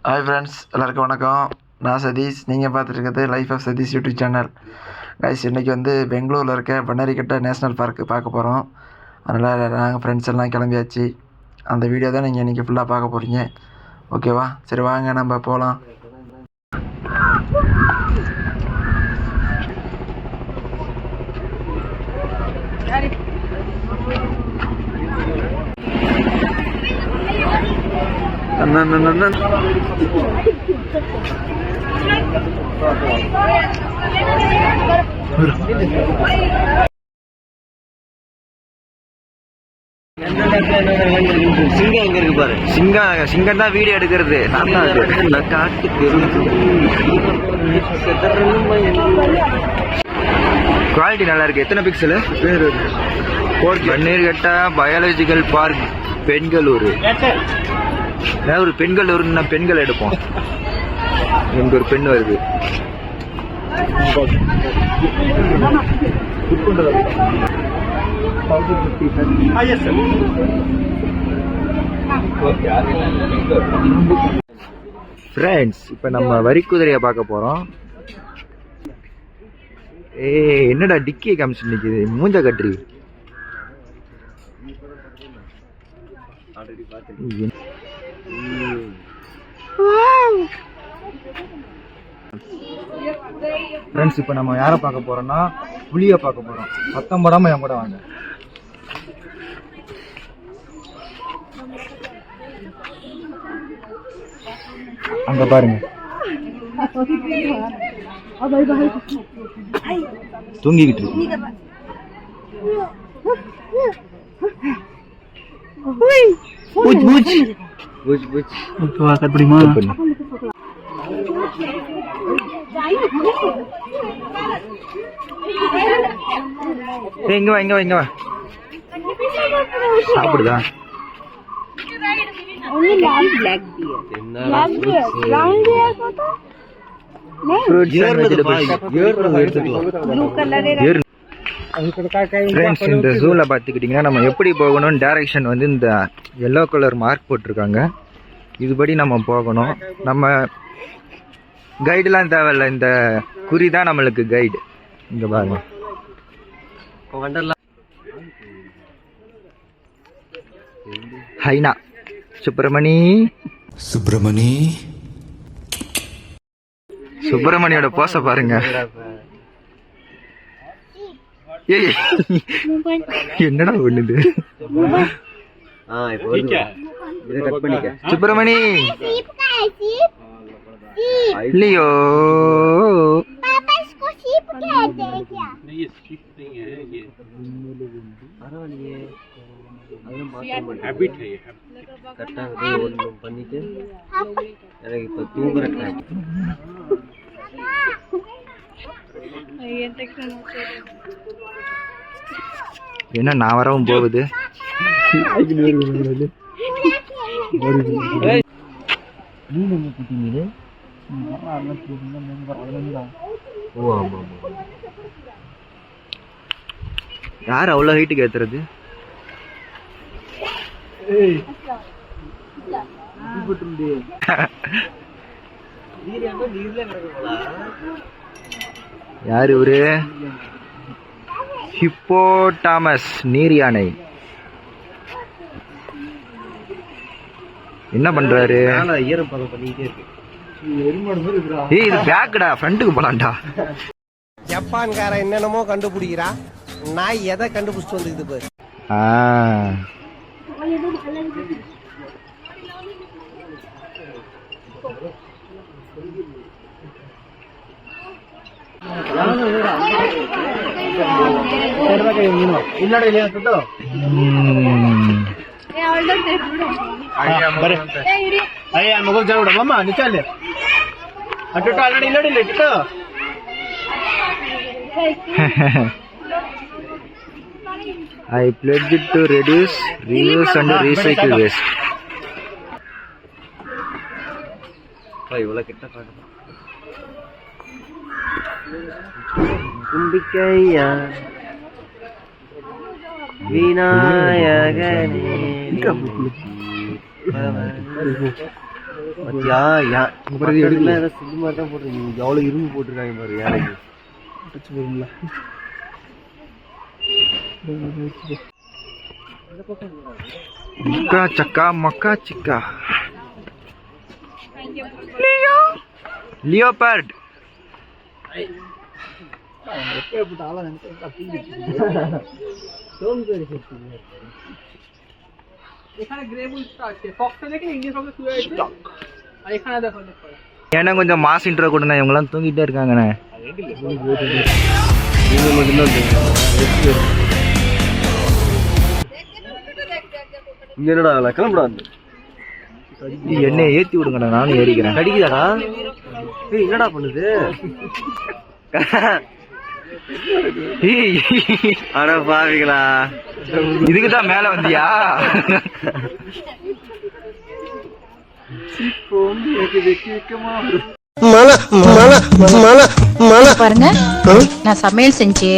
Hi friends, எல்லாருக்கும் வணக்கம். நான் சதீஷ். நீங்கள் பார்த்துருக்கிறது life of Satish YouTube channel. Guys, இன்றைக்கி வந்து பெங்களூரில் இருக்க பன்னரிக்கட்டை நேஷ்னல் பார்க்கு பார்க்க போகிறோம். அதனால் நாங்கள் ஃப்ரெண்ட்ஸ் எல்லாம் கிளம்பியாச்சு. அந்த வீடியோ தான் நீங்கள் இன்றைக்கி ஃபுல்லாக பார்க்க போகிறீங்க. ஓகேவா? சரி வாங்க நம்ம போகலாம். சிங்கம் எங்க இருக்கு பாரு. சிங்கம் தான் வீடியோ எடுக்கிறது. நான் தான் காட்டுக்கு குவாலிட்டி நல்லா இருக்கு. எத்தனை pixel? Bannerghatta biological park Bangalore. ஒரு பெண்களூர்னா பெண்கள் எடுப்போம். இங்க ஒரு பெண் வருது. ஃப்ரெண்ட்ஸ், இப்ப நம்ம வரி குதிரையை பார்க்க போறோம். என்னடா டிக்கியை காமிச்சு நிக்குது, மூஞ்ச கட்டுறி. ஃப்ரெண்ட்ஸ், இப்போ நம்ம யாரை பார்க்க போறோம்னா புலியை பார்க்க போறோம். சத்தம் போடாம என் கூட வாங்க. அங்க பாருங்க, தூங்கிக்கிட்டு இருக்கு. இங்க வா, இங்க வா, இங்க வா. சாப்பிடுதா? இந்த ஜூல பாத்துக்கிட்டீங்கன்னா நம்ம எப்படி போகணும், டைரக்ஷன் வந்து இந்த எல்லோ கலர் மார்க் போட்டிருக்காங்க. இதுபடி நம்ம போகணும். நம்ம கைடுலாம் தேவையில்ல, இந்த குறி தான் நம்மளுக்கு கைடு. இங்க பாருங்க, ஹைனா சுப்பிரமணியோட போச பாருங்க. ஏய், என்னடா பண்ணுது? சுப்பிரமணி இல்லையோ? என்ன நான் வரவும் போகுது. யார் அவ்வளவு ஹைட்டுக்கு ஏத்துறது? யாரு இவரு? ஹிப்போடாமஸ் நீர் யானை. என்ன பண்றாரு? ஏய், இது பேக்குடா, ஃப்ரண்ட்டுக்கு போலாம்டா. ஜப்பான்கார என்னென்னமோ கண்டுபிடிக்கிறா, நான் எதை கண்டுபிடிச்சிட்டு வந்துக்குது பாரு. I pledge to reduce, reuse and recycle waste. கும்பிக்கையா விநாயகனே பத்தியா எடுக்கல சில்லு மாதிரி தான் போட்டுருக்கீங்க. எவ்வளோ இரும்பு போட்டிருக்காங்க பாரு யாருக்கு முக்கா சக்கா மக்கா சிக்கா லியோபார்ட். ஏன்னா கொஞ்சம் மாஸ் இன்ட்ரோ கொடுண்ணா, இவங்கெல்லாம் தூங்கிட்டே இருக்காங்கண்ணே. இங்க என்னடா கிளம்புடாது, என்னைய ஏத்தி விடுங்கண்ணா, நானும் ஏறிக்கிறேன். கடிக்குதாடா? ஏய் என்னடா பண்ணுது? அட பாவிங்களா, இதுக்குதான் மேல வந்தியா? பாருங்க, நான் சமையல் செஞ்சு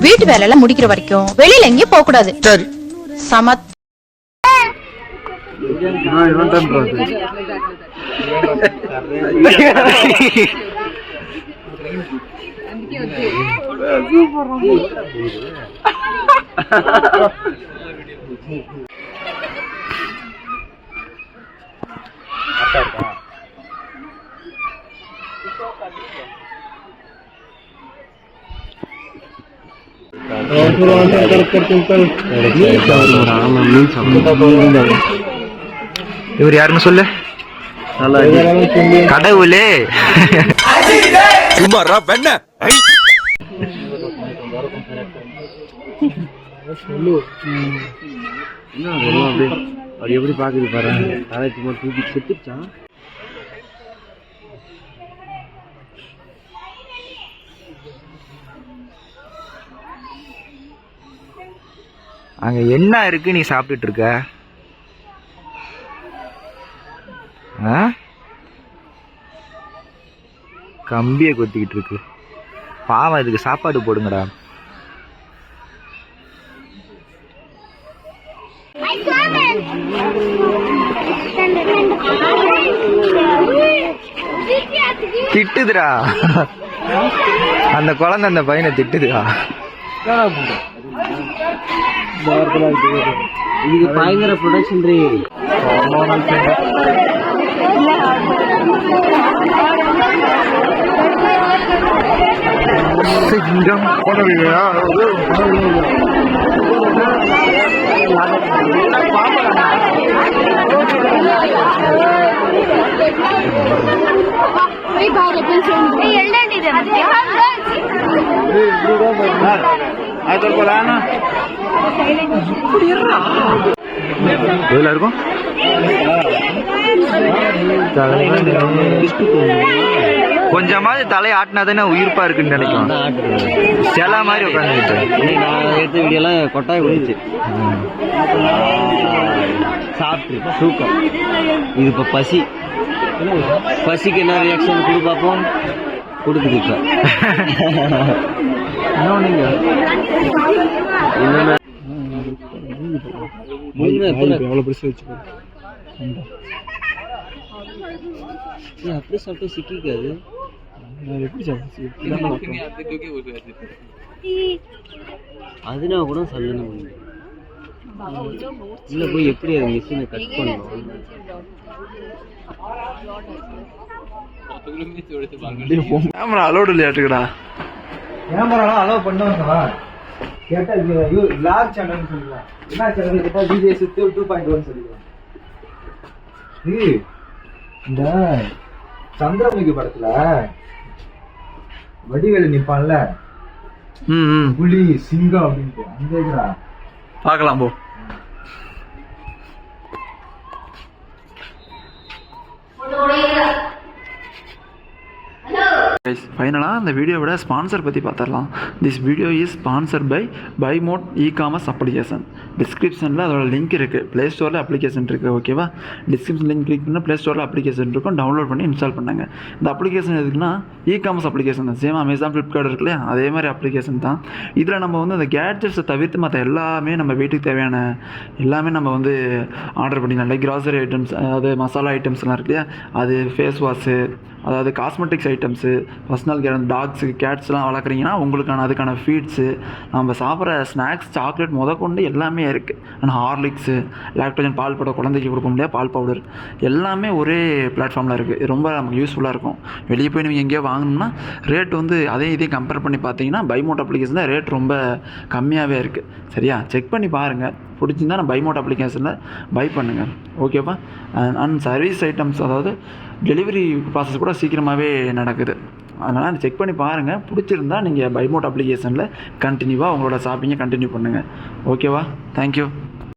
வீட்டு வேலை எல்லாம் முடிக்கிற வரைக்கும் வெளியில எங்கேயும் போக கூடாது. சரி. சமத் இவர் யாருன்னு சொல்லு. கடவுளே அது எப்படி பாக்குது பாரு, தலை சும்மா தூக்கி செத்துச்சான். அங்க என்ன இருக்கு நீ சாப்பிட்டுட்டு இருக்க? கம்பியை கொத்திக்கிட்டு இருக்கு. பாவம், இதுக்கு சாப்பாடு போடுங்கடா. திட்டுதுடா அந்த குழந்தை, அந்த பையனை திட்டுதுடா. இதுக்கு பயங்கர ப்ரொடக்ஷன் ரே. சிங்கம் எவ்வளோ இருக்கும்? கொஞ்சமாவது தலையை ஆட்டினா தானே உயிர்ப்பா இருக்குன்னு நினைக்கும். சில மாதிரி உட்காந்துக்கிட்டு நான் எடுத்த வீடியோலாம் கொட்டாய் விடுச்சு. சாப்பிட்டு தூக்கம். இது இப்போ பசிக்கு என்ன ரியாக்ஷன் கொடு பார்ப்போம். கொடுக்குது இப்போ. எவ்வளோ பெருசு வச்சுக்கோ. அப்படி சாப்பிட்டு சிக்கிக்காது. அதுனா கூட சொல்லணும் முடியும். இல்லை போய் எப்படி அது மிஷினை கட் பண்ணணும். கேமரா அலோடு இல்லையாட்டுக்கடா. கேமராலாம் அலோவ் பண்ணுவாங்களா கேட்டா? லாக் சேனல் சொல்லுவாங்க. என்ன சேனல் கேட்டா DJ சுத்து 2.1 சொல்லிடுவாங்க. இந்த சந்திரமுகி படத்துல வடிவேலு நிப்பான்ல, புலி சிங்கம் அப்படின்ட்டு, அந்த இதுடா. பார்க்கலாம் போ. கைஸ், ஃபைனலாக அந்த வீடியோவோட ஸ்பான்சர் பற்றி பார்த்துடலாம். This video is sponsor by பைமோட் இ-காமர்ஸ் அப்ளிகேஷன். டிஸ்கிரிப்ஷனில் அதோட லிங்க் இருக்குது. ப்ளே ஸ்டோரில் அப்ளிகேஷன் இருக்குது. ஓகேவா, டிஸ்கிரிப்ஷன் லிங்க் கிளிக் பண்ணால் ப்ளே ஸ்டோரில் அப்ளிகேஷன் இருக்கும். டவுன்லோட் பண்ணி இன்ஸ்டால் பண்ணுங்க. இந்த அப்ளிகேஷன் எதுக்குன்னா இ-காமர்ஸ் அப்ளிகேஷன் தான். சேம் அமேசான், ஃப்ளிப்கார்ட் இருக்கு இல்லையா, அதே மாதிரி அப்ளிகேஷன் தான். இதில் நம்ம வந்து அந்த கேட்ஜெட்ஸை தவிர்த்து மற்ற எல்லாமே நம்ம வீட்டுக்கு தேவையான எல்லாமே நம்ம வந்து ஆர்டர் பண்ணிக்கலாம். லைக் கிராசரி ஐட்டம்ஸ், அதாவது மசாலா ஐட்டம்ஸ்லாம் இருக்கு இல்லையா, அது ஃபேஸ் வாஷு, அதாவது cosmetics items, personal care, dogs கேட்ஸ்லாம் வளர்க்குறீங்கன்னா உங்களுக்கான அதுக்கான ஃபீட்ஸு, நம்ம சாப்பிட்ற ஸ்நாக்ஸ், சாக்லேட் முதற்கொண்டு எல்லாமே இருக்குது. ஆனால் ஹார்லிக்ஸு, லாக்டோஜன் பால் பவுடர், குழந்தைக்கு கொடுப்போம் இல்லையா பால் பவுடர், எல்லாமே ஒரே பிளாட்ஃபார்மில் இருக்குது. இது ரொம்ப நமக்கு யூஸ்ஃபுல்லாக இருக்கும். வெளியே போய் நீங்கள் எங்கேயோ வாங்கணும்னா ரேட் வந்து இதையும் கம்பேர் பண்ணி பார்த்தீங்கன்னா பைமோட் அப்ளிகேஷன் தான் ரேட் ரொம்ப கம்மியாகவே இருக்குது. சரியா, செக் பண்ணி பாருங்கள். பிடிச்சிருந்தா நான் பைமோட் அப்ளிகேஷனில் பை பண்ணுங்கள். ஓகேவா. அண்ட் சர்வீஸ் ஐட்டம்ஸ், அதாவது டெலிவரி ப்ராசஸ் கூட சீக்கிரமாகவே நடக்குது. அதனால் அதை செக் பண்ணி பாருங்கள். பிடிச்சிருந்தா நீங்கள் பைமோட் அப்ளிகேஷனில் கண்டினியூவாக உங்களோட ஷாப்பிங்கை கண்டினியூ பண்ணுங்கள். ஓகேவா, தேங்க்யூ.